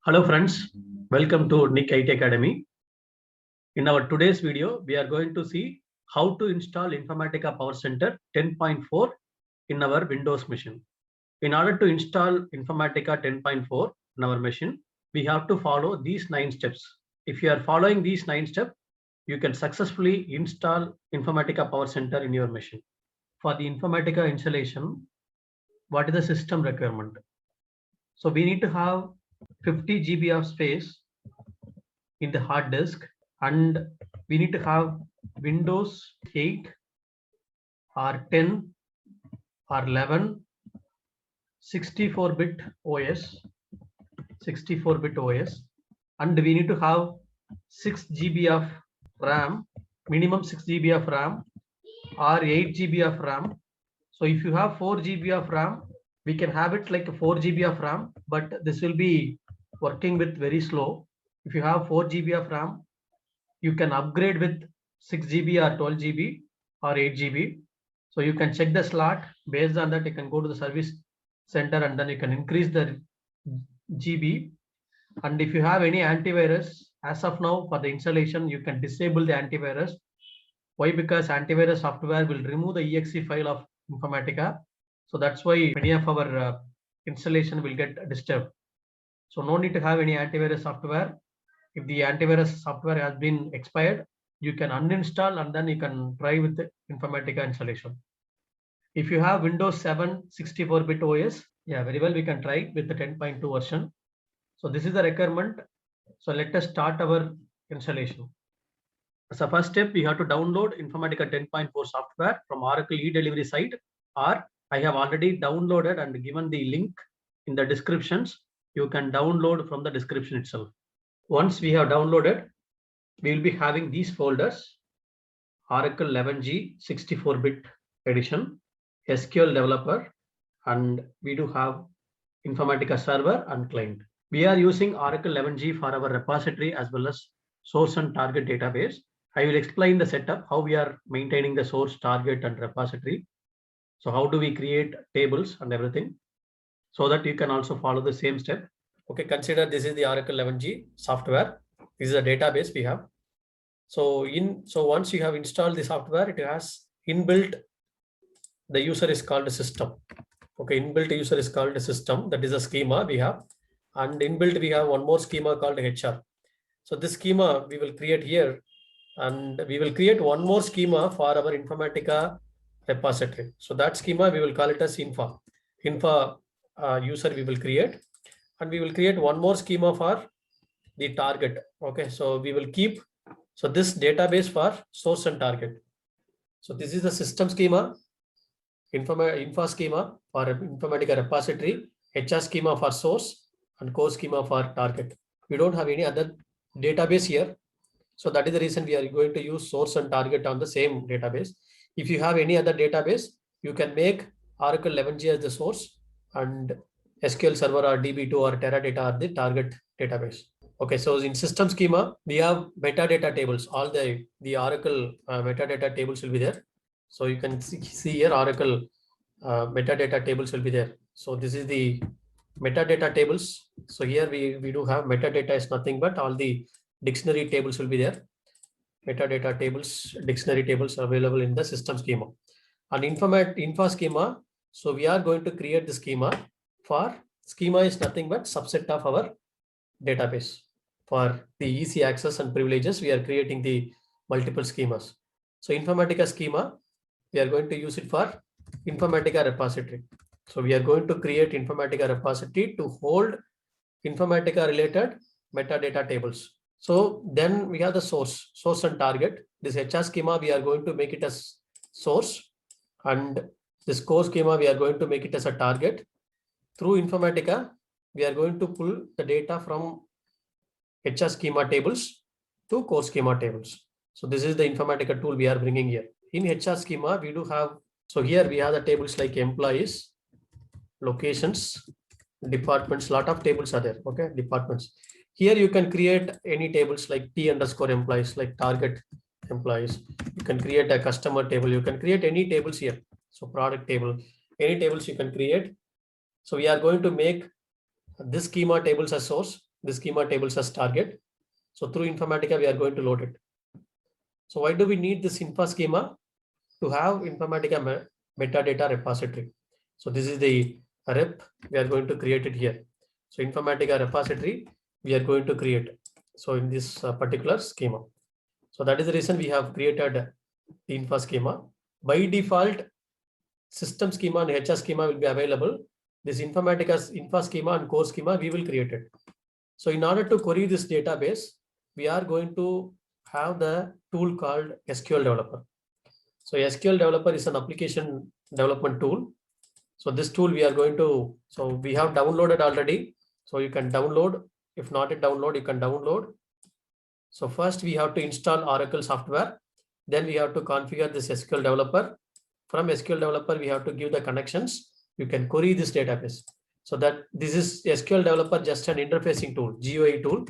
Hello friends, welcome to Nick IT Academy. In our today's video, we are going to see how to install Informatica Power Center 10.4 in our Windows machine. In order to install Informatica 10.4 in our machine, we have to follow these 9 steps. If you are following these 9 steps, you can successfully install Informatica Power Center in your machine. For the Informatica installation, what is the system requirement? So we need to have 50 GB of space in the hard disk, and we need to have Windows 8 or 10 or 11 64-bit OS, 64-bit OS, and we need to have 6 GB of RAM, minimum 6 GB of RAM or 8 GB of RAM. So if you have 4 GB of RAM, we can have it like 4 GB of RAM, but this will be working with very slow. If you have 4 GB of RAM, you can upgrade with 6 GB or 12 GB or 8 GB. So you can check the slot. Based on that, you can go to the service center and then you can increase the GB. And if you have any antivirus, as of now for the installation, you can disable the antivirus. Why? Because antivirus software will remove the exe file of Informatica. So that's why many of our installation will get disturbed. So no need to have any antivirus software. If the antivirus software has been expired, you can uninstall and then you can try with the Informatica installation. If you have Windows 7 64-bit OS, yeah, very well, we can try with the 10.2 version. So this is the requirement. So let us start our installation. So first step, we have to download Informatica 10.4 software from Oracle eDelivery site, or I have already downloaded and given the link in the descriptions. You can download from the description itself. Once we have downloaded, we will be having these folders: Oracle 11G 64-bit edition, SQL Developer, and we do have Informatica Server and Client. We are using Oracle 11G for our repository as well as source and target database. I will explain the setup, how we are maintaining the source, target, and repository. So how do we create tables and everything, so that you can also follow the same step. Okay, consider this is the Oracle 11G software. This is a database we have. So once you have installed the software, it has inbuilt, the user is called a system. Okay, inbuilt user is called a system. That is a schema we have. And inbuilt we have one more schema called HR. So this schema we will create here, and we will create one more schema for our Informatica repository. So that schema we will call it as Infa user we will create, and we will create one more schema for the target. Okay, so we will keep, so this database for source and target. So this is the system schema, Infa schema for Informatica repository, HR schema for source, and core schema for target. We don't have any other database here. So that is the reason we are going to use source and target on the same database. If you have any other database, you can make Oracle 11G as the source and SQL Server or DB2 or Teradata are the target database. Okay, so in system schema, we have metadata tables. All the Oracle metadata tables will be there. So you can see here Oracle metadata tables will be there. So this is the metadata tables. So here we do have metadata is nothing but all the dictionary tables will be there. Metadata tables, dictionary tables are available in the system schema. And Infa schema, so we are going to create the schema. For schema is nothing but subset of our database. For the easy access and privileges, we are creating the multiple schemas. So Informatica schema, we are going to use it for Informatica repository. So we are going to create Informatica repository to hold Informatica related metadata tables. So then we have the source and target. This HR schema, we are going to make it as source, and this core schema, we are going to make it as a target. Through Informatica, we are going to pull the data from HR schema tables to core schema tables. So this is the Informatica tool we are bringing here. In HR schema, we do have, so here we have the tables like employees, locations, departments, lot of tables are there. Okay, departments. Here you can create any tables like T_employees, like target employees. You can create a customer table. You can create any tables here. So product table, any tables you can create. So we are going to make this schema tables as source, the schema tables as target. So through Informatica, we are going to load it. So why do we need this info schema? To have Informatica metadata repository. So this is the rep, we are going to create it here. So Informatica repository, we are going to create. So in this particular schema. So that is the reason we have created the info schema. By default, system schema and HR schema will be available. This Informatica's info schema and core schema, we will create it. So in order to query this database, we are going to have the tool called SQL Developer. So SQL Developer is an application development tool. So this tool we are going to, so we have downloaded already. So you can download, if not a download, you can download. So first we have to install Oracle software. Then we have to configure this SQL Developer. From SQL Developer, we have to give the connections. You can query this database. So that this is SQL Developer, just an interfacing tool, GUI tool,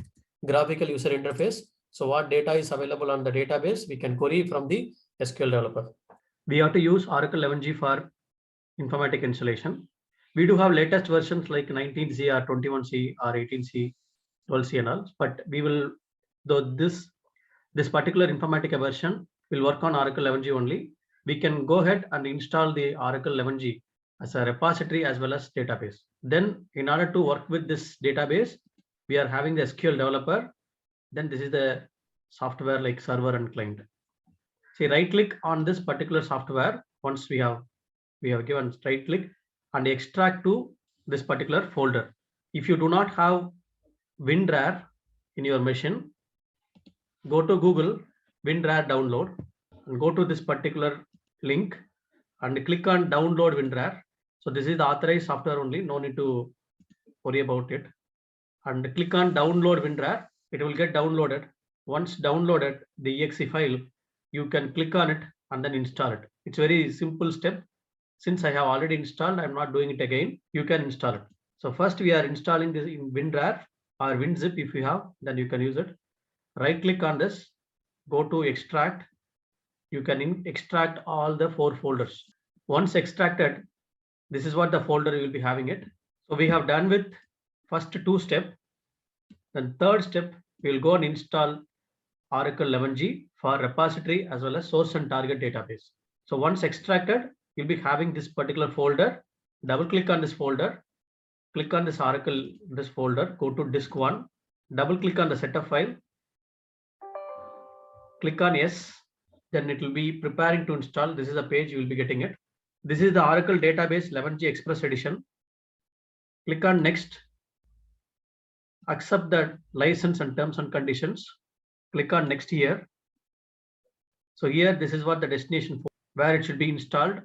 graphical user interface. So what data is available on the database, we can query from the SQL Developer. We have to use Oracle 11g for Informatica installation. We do have latest versions like 19c or 21c or 18c, 12c and all, but we will, though this particular Informatica version will work on Oracle 11g only. We can go ahead and install the Oracle 11g as a repository as well as database. Then in order to work with this database, we are having the SQL Developer. Then this is the software like server and client. See, right click on this particular software. Once we have given right click and extract to this particular folder. If you do not have WinRAR in your machine, go to Google WinRAR download and go to this particular link and click on download WinRAR. So this is the authorized software only, no need to worry about it. And click on download WinRAR, it will get downloaded. Once downloaded the exe file, you can click on it and then install it. It's very simple step. Since I have already installed, I'm not doing it again. You can install it. So first we are installing this in WinRAR or WinZip. If you have, then you can use it. Right click on this, go to extract. You can extract all the 4 folders. Once extracted, this is what the folder you will be having it. So we have done with first 2 steps. Then third step, we will go and install Oracle 11g for repository as well as source and target database. So once extracted, you'll be having this particular folder. Double click on this folder, click on this Oracle, this folder, go to disk 1, double click on the setup file, click on yes, then it will be preparing to install. This is a page you will be getting it. This is the Oracle Database 11g Express Edition. Click on next, accept the license and terms and conditions. Click on next here. So here, this is what the destination for where it should be installed.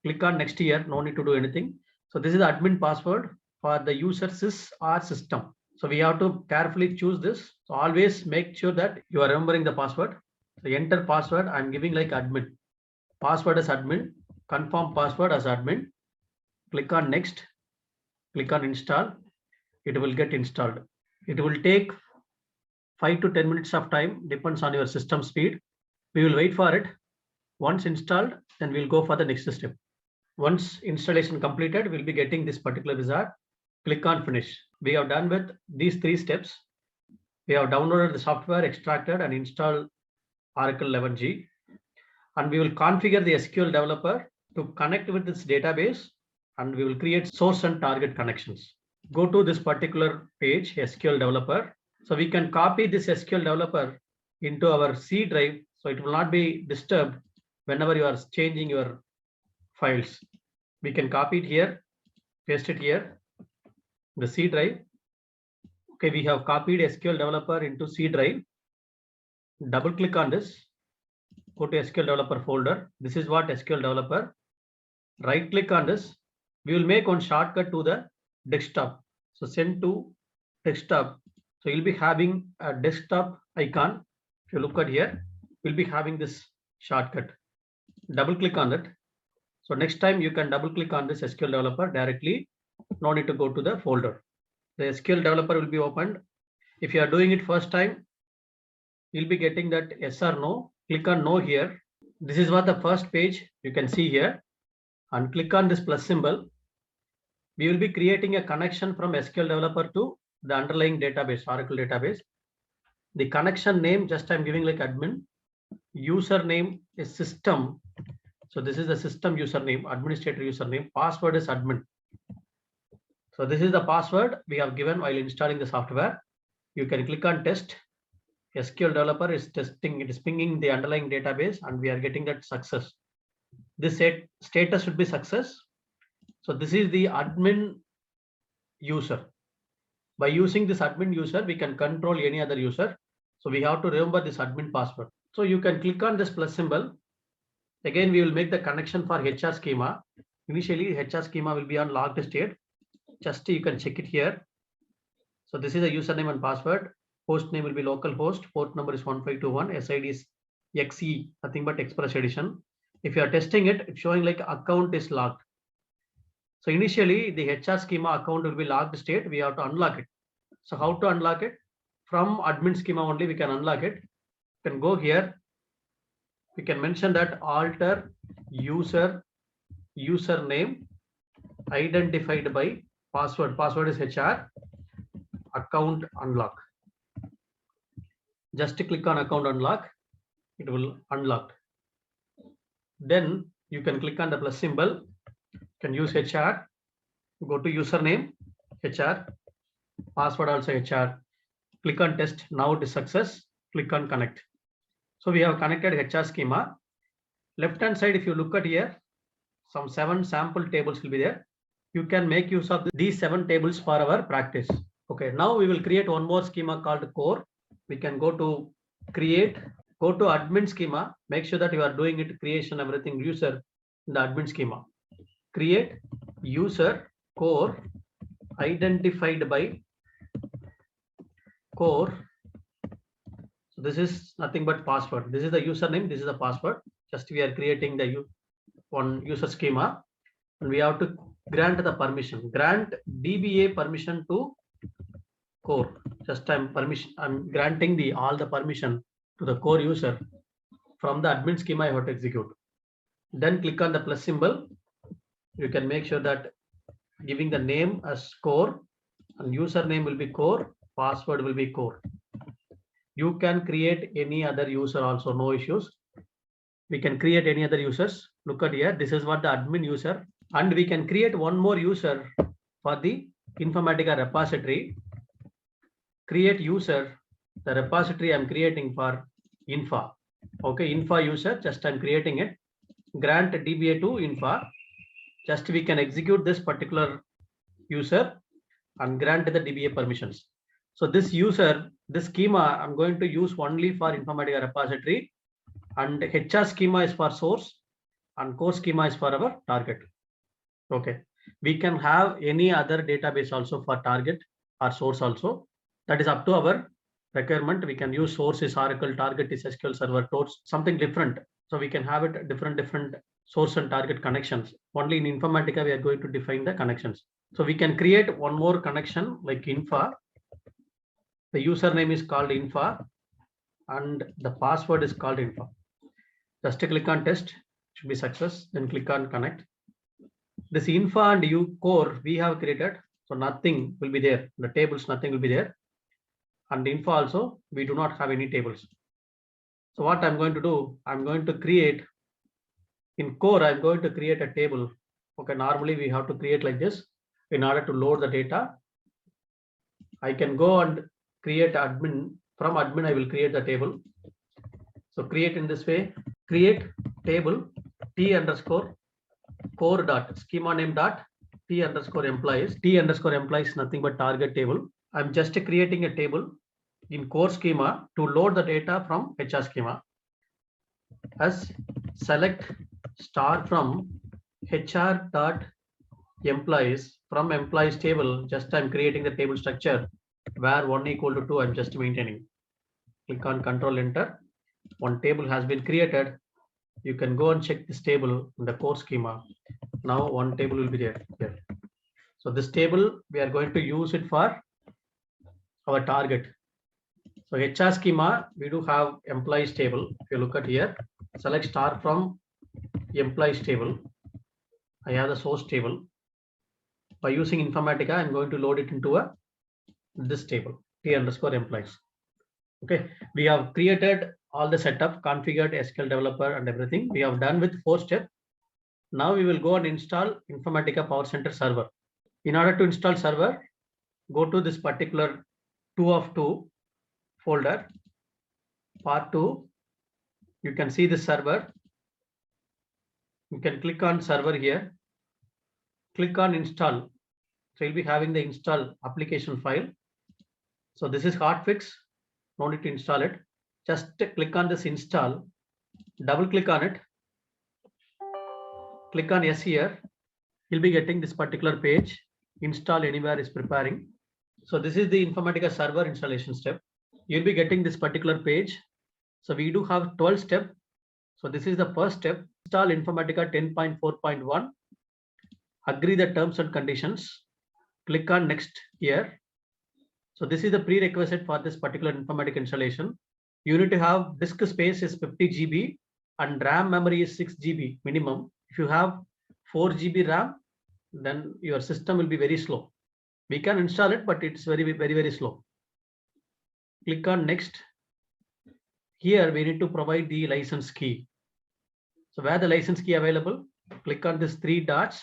Click on next here, no need to do anything. So this is the admin password for the user sys or system. So we have to carefully choose this. So always make sure that you are remembering the password. So enter password, I'm giving like admin. Password as admin, confirm password as admin. Click on next, click on install. It will get installed. It will take 5 to 10 minutes of time, depends on your system speed. We will wait for it. Once installed, then we'll go for the next step. Once installation completed, we'll be getting this particular wizard. Click on finish. We have done with these 3 steps. We have downloaded the software, extracted and installed Oracle 11g. And we will configure the SQL Developer to connect with this database, and we will create source and target connections. Go to this particular page, SQL Developer. So we can copy this SQL Developer into our C drive, so it will not be disturbed whenever you are changing your files. We can copy it here, paste it here, the C drive. Okay, we have copied SQL Developer into C drive. Double click on this, go to SQL Developer folder. This is what SQL Developer. Right click on this. We will make one shortcut to the desktop. So send to desktop. So you'll be having a desktop icon. If you look at here, we'll be having this shortcut. Double click on it. So next time you can double click on this SQL Developer directly. No need to go to the folder. The SQL Developer will be opened. If you are doing it first time, you'll be getting that yes or no. Click on no here. This is what the first page you can see here. And click on this plus symbol. We will be creating a connection from SQL Developer to the underlying database, Oracle database. The connection name, just I'm giving like admin. Username is system. So this is the system username, administrator username. Password is admin. So this is the password we have given while installing the software. You can click on test. SQL developer is testing, it is pinging the underlying database, and we are getting that success. This status should be success. So this is the admin user. By using this admin user, we can control any other user. So we have to remember this admin password. So you can click on this plus symbol. Again, we will make the connection for HR schema. Initially, HR schema will be on logged state. Just you can check it here. So this is a username and password. Host name will be localhost. Port number is 1521. SID is XE, nothing but Express Edition. If you are testing it, it's showing like account is locked. So initially, the HR schema account will be locked state. We have to unlock it. So how to unlock it? From admin schema only we can unlock it. You can go here. We can mention that alter username identified by password. Password is HR. Account unlock. Just click on account unlock. It will unlock. Then you can click on the plus symbol. You can use HR. Go to username HR. Password also HR. Click on test. Now it is success. Click on connect. So we have connected HR schema. Left hand side, if you look at here, some 7 sample tables will be there. You can make use of these 7 tables for our practice. Okay, now we will create one more schema called core. We can go to create, go to admin schema. Make sure that you are doing it creation, everything user in the admin schema. Create user core identified by core. So this is nothing but password. This is the username. This is the password. Just we are creating the one user schema, and we have to grant the permission. Grant DBA permission to core. Just I'm granting all the permission to the core user from the admin schema I have to execute. Then click on the plus symbol. You can make sure that giving the name as core, and username will be core, password will be core. You can create any other user also, no issues. We can create any other users. Look at here. This is what the admin user, and we can create one more user for the Informatica repository. Create user, the repository I'm creating for Infa. Okay, Infa user, just I'm creating it. Grant DBA to Infa. Just we can execute this particular user and grant the DBA permissions. So this user, this schema, I'm going to use only for Informatica repository, and HR schema is for source, and core schema is for our target. Okay, we can have any other database also for target or source also. That is up to our requirement. We can use source is Oracle, target is SQL Server, towards something different. So we can have it different source and target connections. Only in Informatica we are going to define the connections. So we can create one more connection like Infa. The username is called Infa and the password is called Infa. Just click on test, should be success. Then click on connect. This Infa and U core we have created, so nothing will be there. The tables, nothing will be there. And Infa also, we do not have any tables. So what I'm going to do, I'm going to create in core, I'm going to create a table. Okay, normally we have to create like this in order to load the data. I can go and create admin. From admin, I will create the table. So create in this way, create table T underscore core dot schema name dot T underscore employees. T underscore employees, nothing but target table. I'm just creating a table in core schema to load the data from HR schema. As select star from HR dot employees, from employees table, just I'm creating the table structure where 1 equal to 2, I'm just maintaining. Click on Control Enter. One table has been created. You can go and check this table in the core schema. Now one table will be there here. So this table, we are going to use it for our target. So HR schema, we do have employees table. If you look at here, select star from employees table. I have the source table. By using Informatica, I'm going to load it into a this table, T_employees. Okay, we have created all the setup, configured SQL developer and everything. We have done with 4 steps. Now we will go and install Informatica Power Center server. In order to install server, go to this particular 2 of 2 folder, part 2. You can see the server. You can click on server here. Click on install. So you'll be having the install application file. So this is hotfix. No need to install it. Just click on this install. Double click on it. Click on yes here. You'll be getting this particular page. Install anywhere is preparing. So this is the Informatica server installation step. You'll be getting this particular page. So we do have 12 steps. So this is the first step. Install Informatica 10.4.1. Agree the terms and conditions. Click on next here. So this is the prerequisite for this particular Informatica installation. You need to have disk space is 50 GB and RAM memory is 6 GB minimum. If you have 4 GB RAM, then your system will be very slow. We can install it, but it's very slow. Click on next. Here we need to provide the license key. So where the license key available? Click on this 3 dots.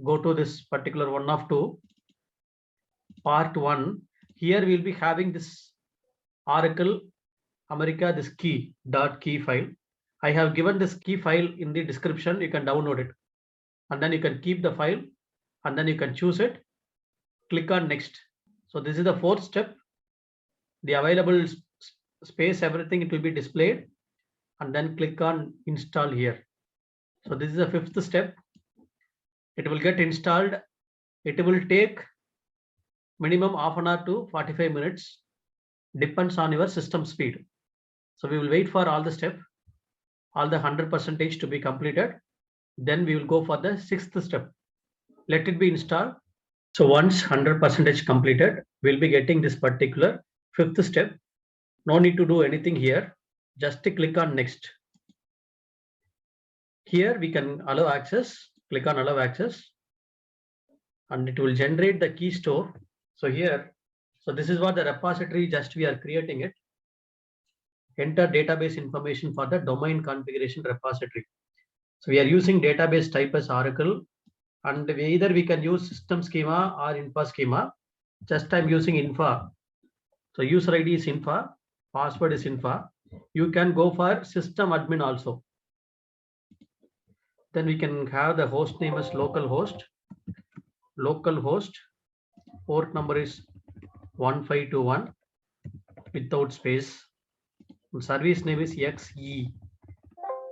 Go to this particular 1 of 2. Part 1. Here we'll be having this Oracle America, this key file. I have given this key file in the description. You can download it and then you can keep the file and then you can choose it. Click on next. So this is the 4th step. The available space, everything, it will be displayed and then click on install here. So this is the 5th step. It will get installed. It will take minimum half an hour to 45 minutes. Depends on your system speed. So we will wait for all the steps, all the 100% to be completed. Then we will go for the 6th step. Let it be installed. So once 100% completed, we'll be getting this particular 5th step. No need to do anything here. Just click on next. Here we can allow access. Click on allow access and it will generate the key store. So here, so this is what the repository, just we are creating it. Enter database information for the domain configuration repository. So we are using database type as Oracle and either we can use system schema or infra schema. Just I'm using infra. So user ID is infra, password is infra. You can go for system admin also. Then we can have the host name as localhost. Localhost, port number is 1521 without space. Service name is XE,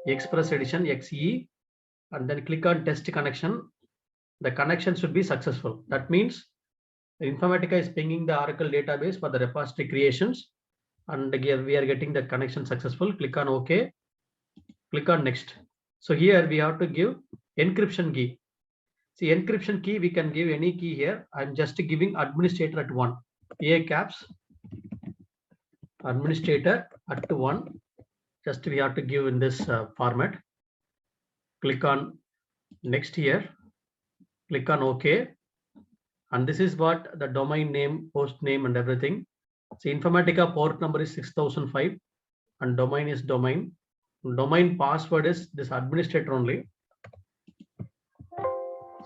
Express Edition XE, and then click on test connection. The connection should be successful. That means Informatica is pinging the Oracle database for the repository creations, and again we are getting the connection successful. Click on OK. Click on next. So here we have to give encryption key. See, encryption key, we can give any key here. I'm just giving administrator at 1. A caps, administrator at 1. Just we have to give in this format. Click on next here. Click on OK. And this is what the domain name, host name and everything. See, Informatica port number is 6005 and domain is domain. Domain password is this administrator only.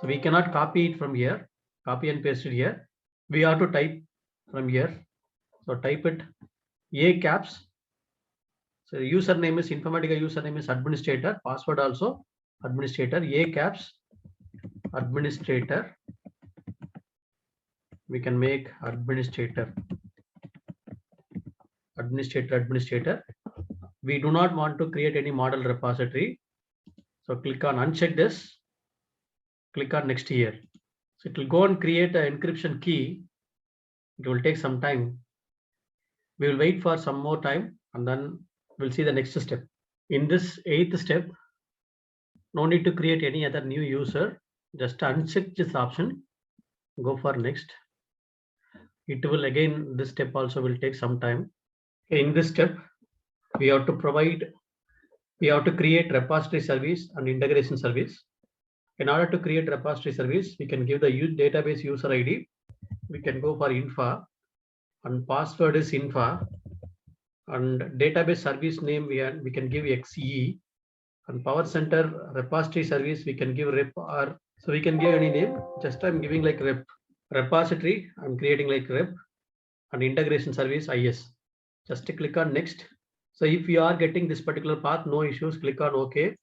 So we cannot copy it from here, copy and paste it here. We have to type from here. So type it A caps. So username is Informatica username is administrator, password also administrator, A caps, administrator. We can make administrator. We do not want to create any model repository. So click on uncheck this. Click on next here. So it will go and create an encryption key. It will take some time. We will wait for some more time and then we'll see the next step. In this 8th step, no need to create any other new user. Just uncheck this option. Go for next. It will again, this step also will take some time. In this step, we have to create repository service and integration service. In order to create repository service, we can give the database user ID. We can go for infra. and password is info, and database service name we can give XE, and power center repository service we can give rep, or so we can give any name. Just I'm giving like rep. Repository I'm creating like rep, and integration service IS. Just click on next. So if you are getting this particular path, no issues, click on OK.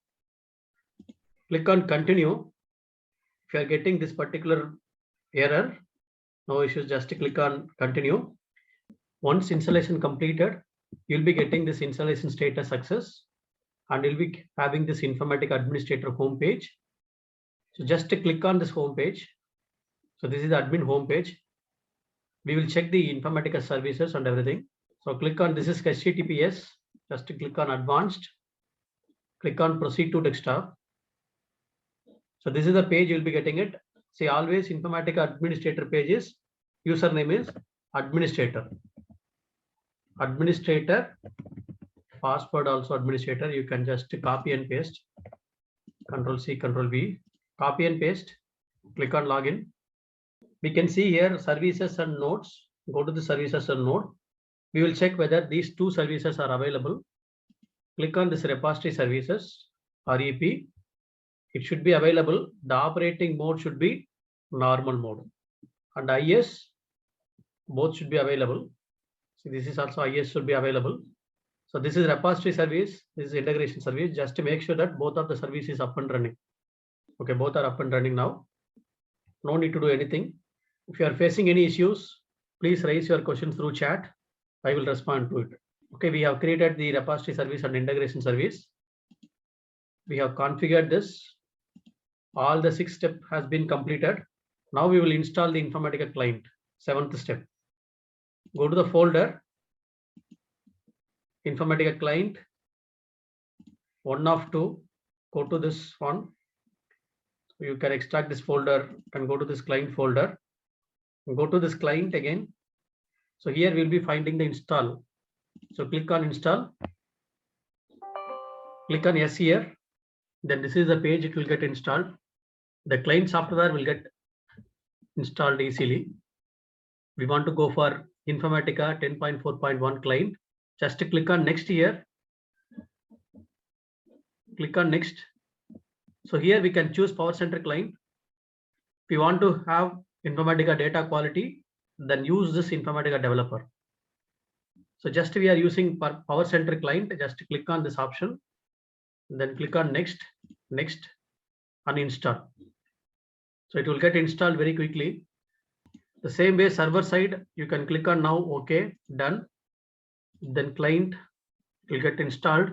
Click on continue. If you are getting this particular error, no issues, just click on continue. Once installation completed, you'll be getting this installation status success, and you'll be having this Informatica Administrator homepage. So just click on this homepage. So this is the admin homepage. We will check the Informatica services and everything. So click on, this is HTTPS. Just click on advanced. Click on proceed to desktop. So this is the page you'll be getting it. See, always Informatica Administrator pages. Username is administrator. Administrator. Password also administrator. You can just copy and paste. Control C, Control V. Copy and paste. Click on login. We can see here services and nodes. Go to the services and node. We will check whether these two services are available. Click on this repository services, REP. It should be available. The operating mode should be normal mode. And IS, both should be available. So this is also IS should be available. So this is repository service, this is integration service, just to make sure that both of the services is up and running. Okay, both are up and running now. No need to do anything. If you are facing any issues, please raise your question through chat. I will respond to it. Okay, we have created the repository service and integration service. We have configured this. All the 6 steps has been completed. Now we will install the Informatica client, 7th step. Go to the folder, Informatica client, 1 of 2. Go to this one. You can extract this folder and go to this client folder. Go to this client again. So here we'll be finding the install. So click on install. Click on yes here. Then this is the page it will get installed. The client software will get installed easily. We want to go for Informatica 10.4.1 client. Just click on next here. Click on next. So here we can choose Power Center client. If you want to have Informatica data quality, then use this Informatica developer. So just we are using Power Center client, just click on this option, then click on next, next, and install. So it will get installed very quickly. The same way server side, you can click on now, okay, done. Then client will get installed.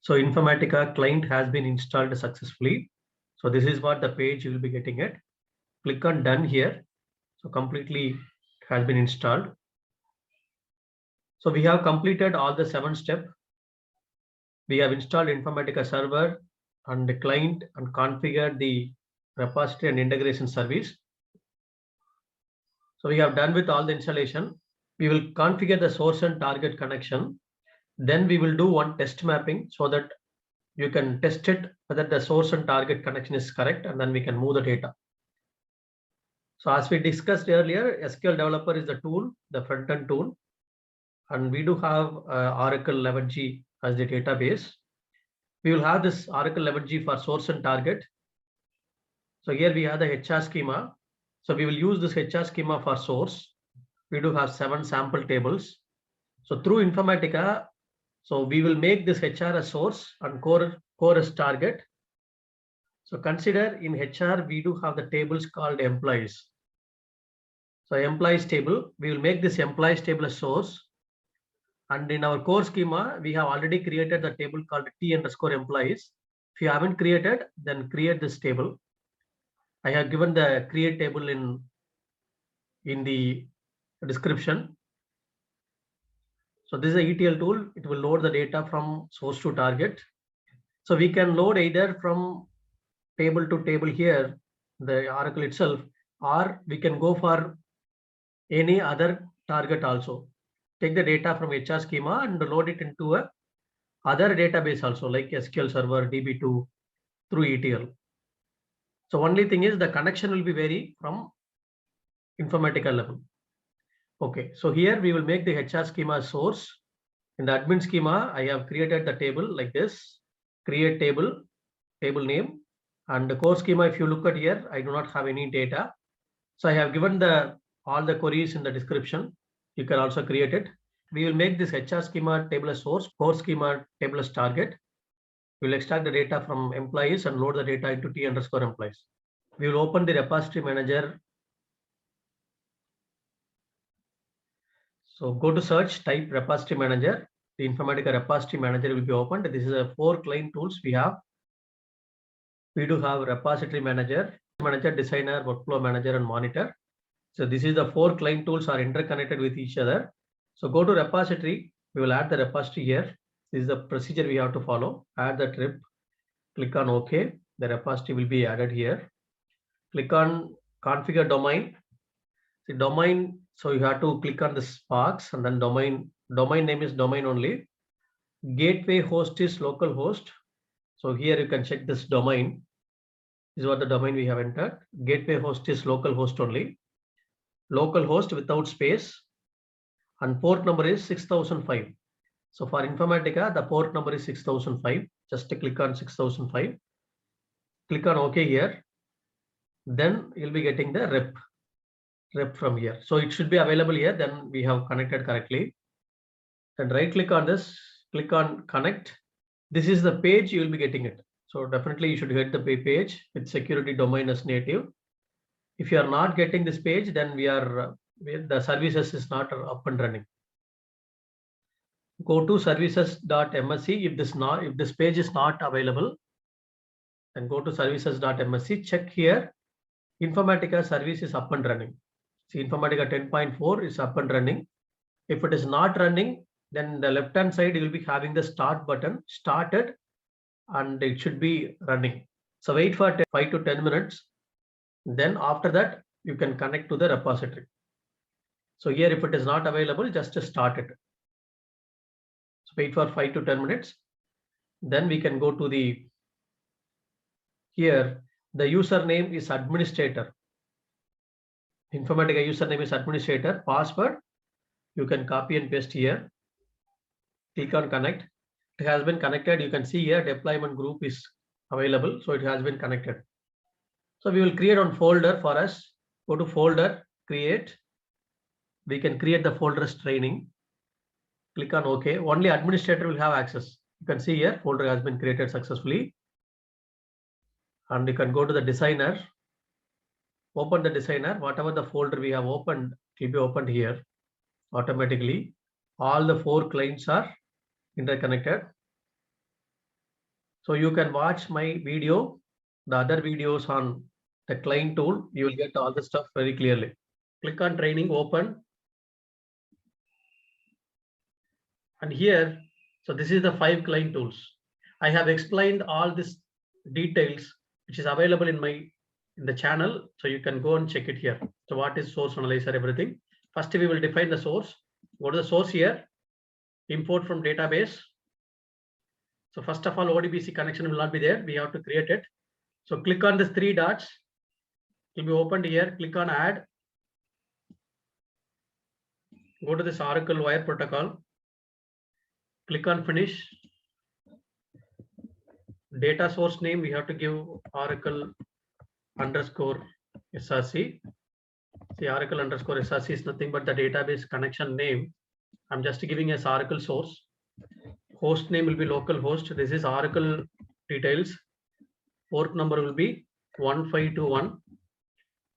So Informatica client has been installed successfully. So this is what the page you will be getting it. Click on done here. So completely has been installed. So we have completed all the 7 steps. We have installed Informatica server and the client and configured the repository and integration service. So we have done with all the installation. We will configure the source and target connection. Then we will do one test mapping so that you can test it whether the source and target connection is correct, and then we can move the data. So as we discussed earlier, SQL Developer is the tool, the front-end tool, and we do have Oracle 11g as the database. We will have this Oracle 11g for source and target. So here we have the HR schema. So we will use this HR schema for source. We do have 7 sample tables. So through Informatica, so we will make this HR as source and core as target. So consider in HR, we do have the tables called employees. So employees table, we will make this employees table as source. And in our core schema, we have already created the table called T_employees. If you haven't created, then create this table. I have given the create table in the description. So this is a ETL tool. It will load the data from source to target. So we can load either from table to table here, the Oracle itself, or we can go for any other target also. Take the data from HR schema and load it into a other database also, like SQL Server, DB2 through ETL. So only thing is the connection will be vary from Informatica level. Okay, so here we will make the HR schema source. In the admin schema, I have created the table like this, create table, table name, and the core schema, if you look at here, I do not have any data. So I have given all the queries in the description. You can also create it. We will make this HR schema table as source, core schema table as target. We will extract the data from employees and load the data into T_employees. We will open the repository manager. So go to search, type repository manager. The Informatica repository manager will be opened. This is a 4 client tools we have. We do have repository manager, designer, workflow manager, and monitor. So this is the 4 client tools are interconnected with each other. So go to repository. We will add the repository here. This is the procedure we have to follow. Add the trip. Click on OK. The repository will be added here. Click on configure domain. The domain. So you have to click on the Sparks and then domain. Domain name is domain only. Gateway host is local host. So here you can check this domain. This is what the domain we have entered. Gateway host is local host only. Local host without space. And port number is 6005. So for Informatica, the port number is 6005. Just click on 6005. Click on OK here. Then you'll be getting the rep from here. So it should be available here. Then we have connected correctly. Then right click on this, click on connect. This is the page you will be getting it. So definitely you should get the page with security domain as native. If you are not getting this page, then the services is not up and running. Go to services.msc. If this page is not available, then go to services.msc. Check here. Informatica service is up and running. See, Informatica 10.4 is up and running. If it is not running, then the left hand side you will be having the start button, started, and it should be running. So wait for 5 to 10 minutes. Then after that, you can connect to the repository. So here, if it is not available, just start it. So wait for 5 to 10 minutes. Then we can go to here, the username is administrator. Informatica username is administrator. Password, you can copy and paste here. Click on connect. It has been connected. You can see here deployment group is available. So it has been connected. So we will create one folder for us. Go to folder, create. We can create the folder as training. Click on OK. Only administrator will have access. You can see here folder has been created successfully. And you can go to the designer. Open the designer. Whatever the folder we have opened, it will be opened here automatically. All the 4 clients are interconnected. So you can watch my video, the other videos on the client tool. You will get all the stuff very clearly. Click on training, open. And here, so this is the 5 client tools. I have explained all these details, which is available in the channel. So you can go and check it here. So what is source analyzer, everything. First, we will define the source. Go to the source here, import from database. So first of all, ODBC connection will not be there. We have to create it. So click on the 3 dots. It will be opened here. Click on add. Go to this Oracle wire protocol. Click on finish. Data source name, we have to give Oracle_SRC. See, Oracle_SRC is nothing but the database connection name. I'm just giving as Oracle source. Host name will be local host. This is Oracle details. Port number will be 1521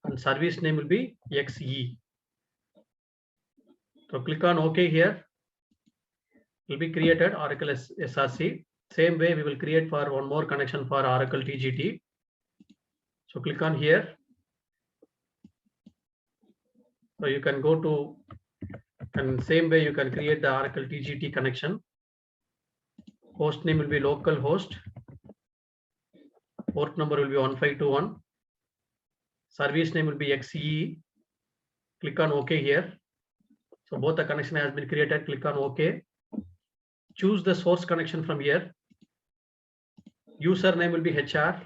and service name will be XE. So click on OK here. It will be created Oracle SRC. Same way we will create for one more connection for Oracle TGT. So click on here. So you can go to, and same way you can create the Oracle TGT connection. Host name will be local host. Port number will be 1521. Service name will be XE. Click on OK here. So both the connection has been created. Click on OK. Choose the source connection from here. Username will be HR.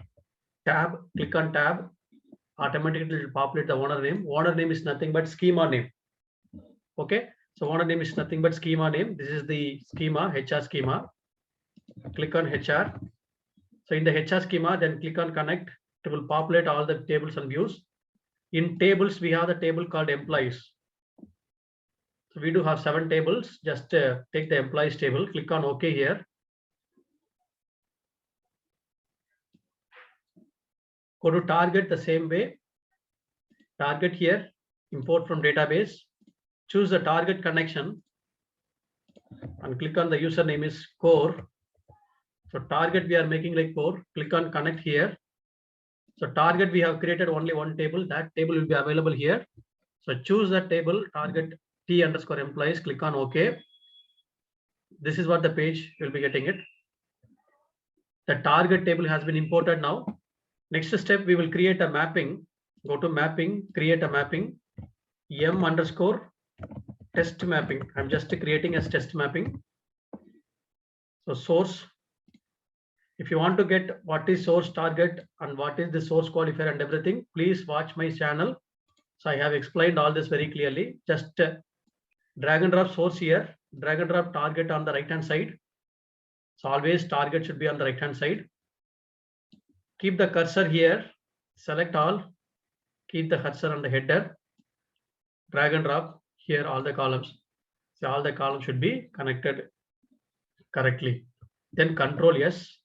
Tab. Click on tab. Automatically it will populate the owner name. Owner name is nothing but schema name. Okay. So owner name is nothing but schema name. This is the schema, HR schema. Click on HR. So in the HR schema, then click on connect. It will populate all the tables and views. In tables, we have the table called employees. So we do have 7 tables. Just take the employees table, click on OK here. Go to target the same way. Target here, import from database. Choose the target connection and click on the username is core. So target we are making like core. Click on connect here. So target we have created only one table. That table will be available here. So choose that table, target T underscore employees. Click on OK. This is what the page you'll be getting it. The target table has been imported now. Next step, we will create a mapping. Go to mapping, create a mapping, M underscore test mapping. I'm just creating a test mapping. So source. If you want to get what is source target and what is the source qualifier and everything, please watch my channel. So I have explained all this very clearly. Just drag and drop source here, drag and drop target on the right hand side. So always target should be on the right hand side. Keep the cursor here, select all, keep the cursor on the header, drag and drop here all the columns. So all the columns should be connected correctly. Then control S.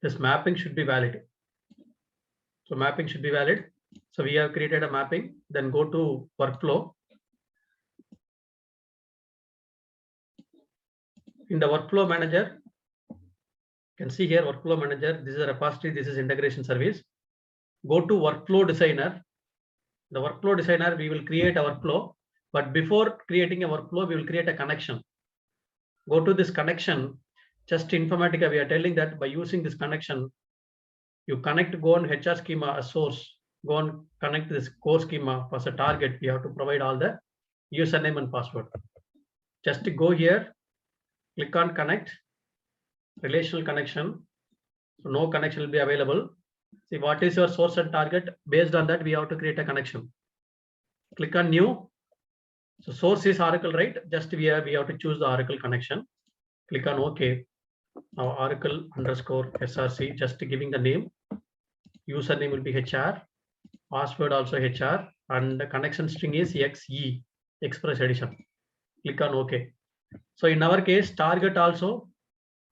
This mapping should be valid. So mapping should be valid. So we have created a mapping. Then go to workflow. In the workflow manager, you can see here workflow manager. This is a repository. This is integration service. Go to workflow designer. The workflow designer, we will create a workflow. But before creating a workflow, we will create a connection. Go to this connection. Just Informatica, we are telling that by using this connection, you connect, go on HR schema as source, go on connect this core schema as a target. We have to provide all the username and password. Just go here, click on connect, relational connection. So no connection will be available. See what is your source and target. Based on that, we have to create a connection. Click on new. So source is Oracle, right? Just we have to choose the Oracle connection. Click on OK. Now Oracle underscore SRC, just giving the name. Username will be HR, password also HR, and the connection string is XE, Express Edition. Click on OK. So in our case, target also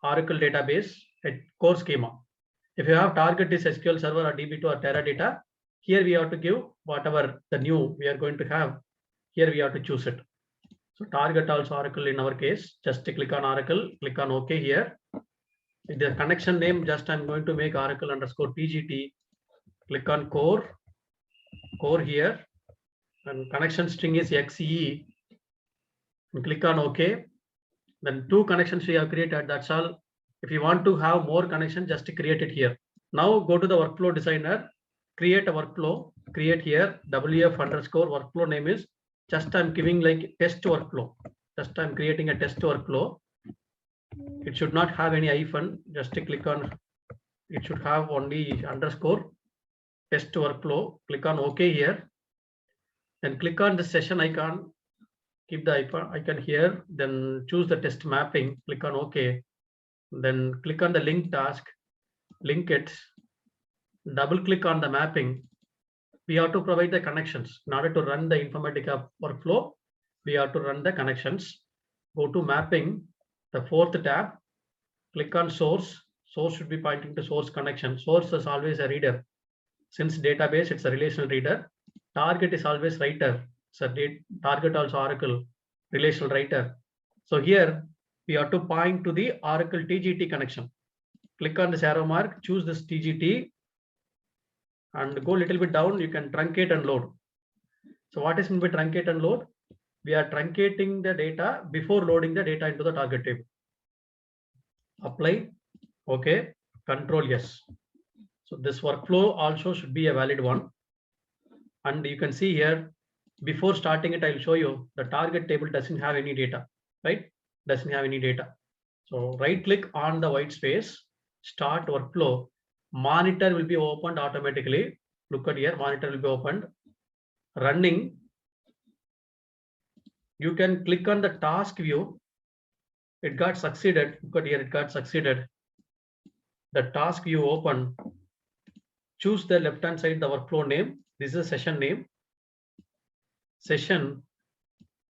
Oracle database at core schema. If you have target is SQL Server or DB2 or Teradata, here we have to give whatever the new we are going to have. Here we have to choose it. So target also Oracle in our case. Just click on Oracle, click on OK here. The connection name, just I'm going to make Oracle underscore TGT. Click on core here, and connection string is XE. And click on OK. Then 2 connections we have created. That's all. If you want to have more connection, just create it here. Now go to the workflow designer, create a workflow, create here WF underscore workflow name is just I'm giving like test workflow. Just I'm creating a test workflow. It should not have any hyphen. Just click on, it should have only underscore test workflow. Click on OK here. Then click on the session icon. Keep the icon here. Then choose the test mapping. Click on OK. Then click on the link task. Link it. Double click on the mapping. We have to provide the connections. In order to run the Informatica workflow, we have to run the connections. Go to mapping, the 4th tab. Click on source. Source should be pointing to source connection. Source is always a reader. Since database, it's a relational reader. Target is always writer. So target also Oracle, relational writer. So here we have to point to the Oracle TGT connection. Click on this arrow mark, choose this TGT, and go a little bit down. You can truncate and load. So what is meant by truncate and load? We are truncating the data before loading the data into the target table. Apply. Okay. Control yes. So this workflow also should be a valid one. And you can see here, before starting it, I'll show you the target table doesn't have any data, right? Doesn't have any data. So right click on the white space, start workflow. Monitor will be opened automatically. Look at here, monitor will be opened. Running. you can click on the task view. It got succeeded. Look at here, it got succeeded. The task view open. Choose the left hand side the workflow name. This is a session name. Session.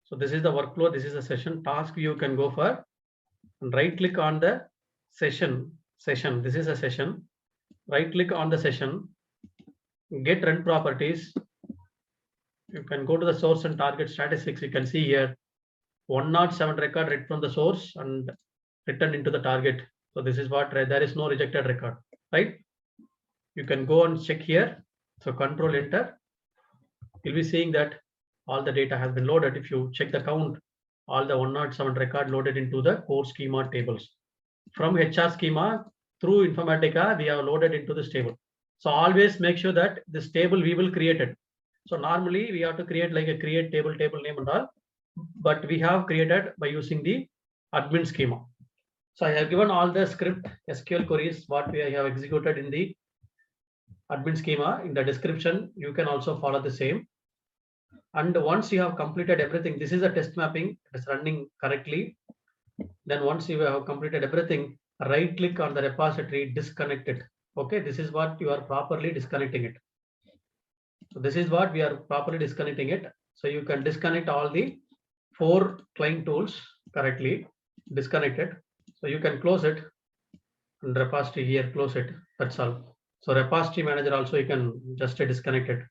So this is the workflow. This is a session. Task view can go for and right click on the session. This is a session. Right click on the session. Get run properties. You can go to the source and target statistics. You can see here 107 record read from the source and returned into the target. So this is what there is no rejected record, right? You can go and check here. So control enter. You'll be seeing that all the data has been loaded. If you check the count, all the 107 record loaded into the core schema tables. From HR schema through Informatica, we have loaded into this table. So always make sure that this table we will create it. So normally we have to create like a create table name and all, but we have created by using the admin schema. So I have given all the script SQL queries what we have executed in the admin schema. In the description, you can also follow the same. And once you have completed everything, this is a test mapping. It's running correctly. Then once you have completed everything, right click on the repository, disconnect it. Okay, this is what you are properly disconnecting it. So this is what we are properly disconnecting it. So you can disconnect all the 4 client tools correctly, disconnect it. So you can close it and repository here, close it. That's all. So repository manager also you can just disconnect it.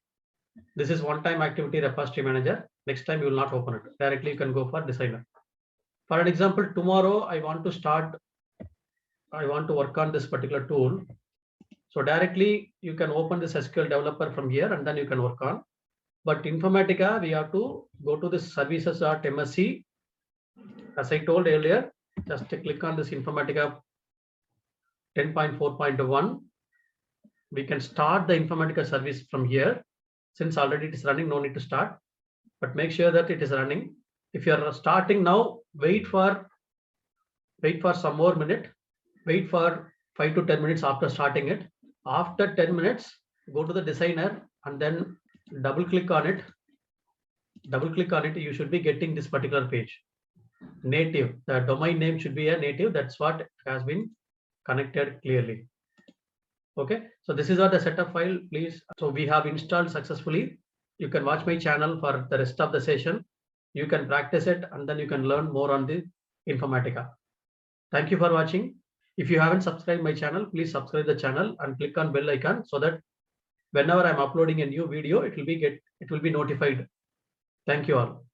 This is one-time activity repository manager. Next time you will not open it. Directly you can go for designer. For an example, tomorrow I want to work on this particular tool. So directly you can open this SQL developer from here and then you can work on. But Informatica, we have to go to this services.msc. As I told earlier, just click on this Informatica 10.4.1. We can start the Informatica service from here. Since already it is running, no need to start, but make sure that it is running. If you are starting now, wait for some more minute, wait for 5 to 10 minutes after starting it. After 10 minutes, go to the designer and then double click on it. You should be getting this particular page. Native, the domain name should be a native. That's what has been connected clearly. Okay, so this is the setup file, please. So we have installed successfully. You can watch my channel for the rest of the session. You can practice it and then you can learn more on the Informatica. Thank you for watching. If you haven't subscribed my channel, please subscribe the channel and click on bell icon so that whenever I'm uploading a new video, it will be notified. Thank you all.